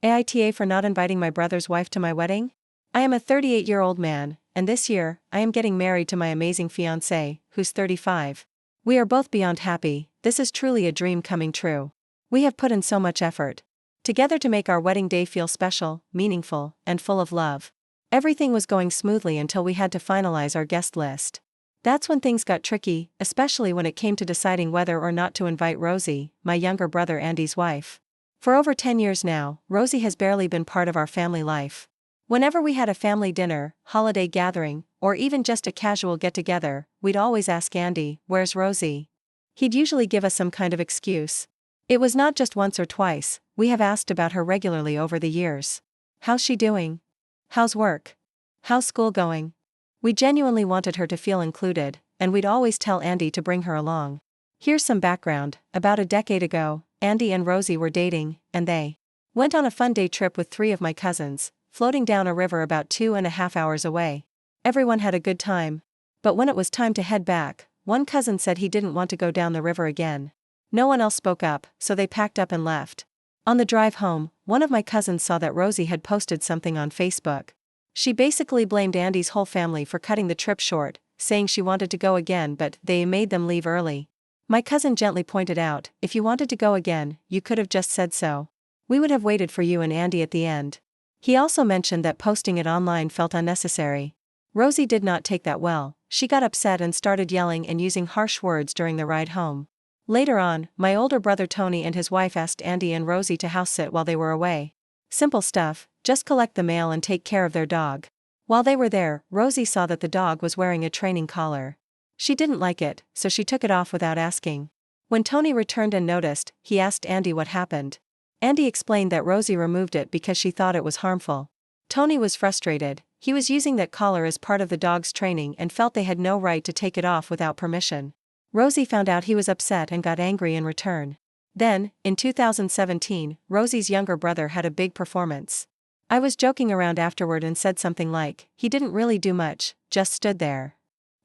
AITA for not inviting my brother's wife to my wedding? I am a 38-year-old man, and this year, I am getting married to my amazing fiancé, who's 35. We are both beyond happy. This is truly a dream coming true. We have put in so much effort together to make our wedding day feel special, meaningful, and full of love. Everything was going smoothly until we had to finalize our guest list. That's when things got tricky, especially when it came to deciding whether or not to invite Rosie, my younger brother Andy's wife. For over 10 years now, Rosie has barely been part of our family life. Whenever we had a family dinner, holiday gathering, or even just a casual get-together, we'd always ask Andy, "Where's Rosie?" He'd usually give us some kind of excuse. It was not just once or twice, we have asked about her regularly over the years. How's she doing? How's work? How's school going? We genuinely wanted her to feel included, and we'd always tell Andy to bring her along. Here's some background. About a decade ago, Andy and Rosie were dating, and they went on a fun day trip with 3 of my cousins, floating down a river about 2.5 hours away. Everyone had a good time. But when it was time to head back, one cousin said he didn't want to go down the river again. No one else spoke up, so they packed up and left. On the drive home, one of my cousins saw that Rosie had posted something on Facebook. She basically blamed Andy's whole family for cutting the trip short, saying she wanted to go again but they made them leave early. My cousin gently pointed out, "If you wanted to go again, you could have just said so. We would have waited for you and Andy at the end." He also mentioned that posting it online felt unnecessary. Rosie did not take that well. She got upset and started yelling and using harsh words during the ride home. Later on, my older brother Tony and his wife asked Andy and Rosie to house sit while they were away. Simple stuff, just collect the mail and take care of their dog. While they were there, Rosie saw that the dog was wearing a training collar. She didn't like it, so she took it off without asking. When Tony returned and noticed, he asked Andy what happened. Andy explained that Rosie removed it because she thought it was harmful. Tony was frustrated. He was using that collar as part of the dog's training and felt they had no right to take it off without permission. Rosie found out he was upset and got angry in return. Then, in 2017, Rosie's younger brother had a big performance. I was joking around afterward and said something like, "He didn't really do much, just stood there."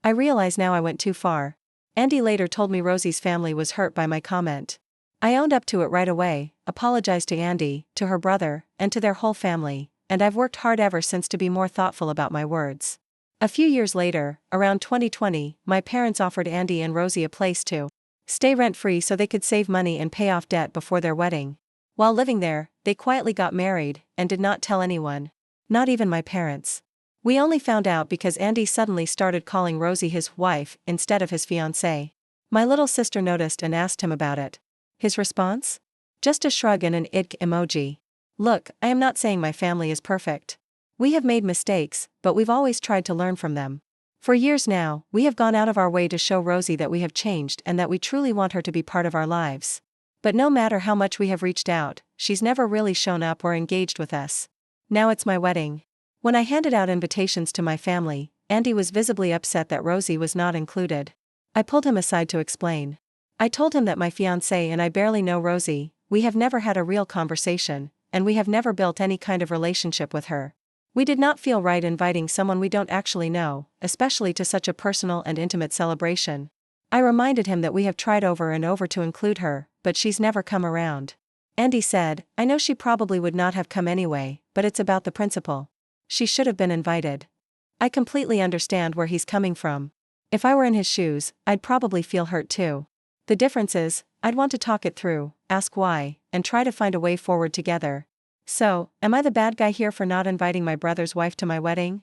I realize now I went too far. Andy later told me Rosie's family was hurt by my comment. I owned up to it right away, apologized to Andy, to her brother, and to their whole family, and I've worked hard ever since to be more thoughtful about my words. A few years later, around 2020, my parents offered Andy and Rosie a place to stay rent-free so they could save money and pay off debt before their wedding. While living there, they quietly got married, and did not tell anyone. Not even my parents. We only found out because Andy suddenly started calling Rosie his wife instead of his fiancée. My little sister noticed and asked him about it. His response? Just a shrug and an ick emoji. Look, I am not saying my family is perfect. We have made mistakes, but we've always tried to learn from them. For years now, we have gone out of our way to show Rosie that we have changed and that we truly want her to be part of our lives. But no matter how much we have reached out, she's never really shown up or engaged with us. Now it's my wedding. When I handed out invitations to my family, Andy was visibly upset that Rosie was not included. I pulled him aside to explain. I told him that my fiancé and I barely know Rosie, we have never had a real conversation, and we have never built any kind of relationship with her. We did not feel right inviting someone we don't actually know, especially to such a personal and intimate celebration. I reminded him that we have tried over and over to include her, but she's never come around. Andy said, "I know she probably would not have come anyway, but it's about the principle. She should have been invited." I completely understand where he's coming from. If I were in his shoes, I'd probably feel hurt too. The difference is, I'd want to talk it through, ask why, and try to find a way forward together. So, am I the bad guy here for not inviting my brother's wife to my wedding?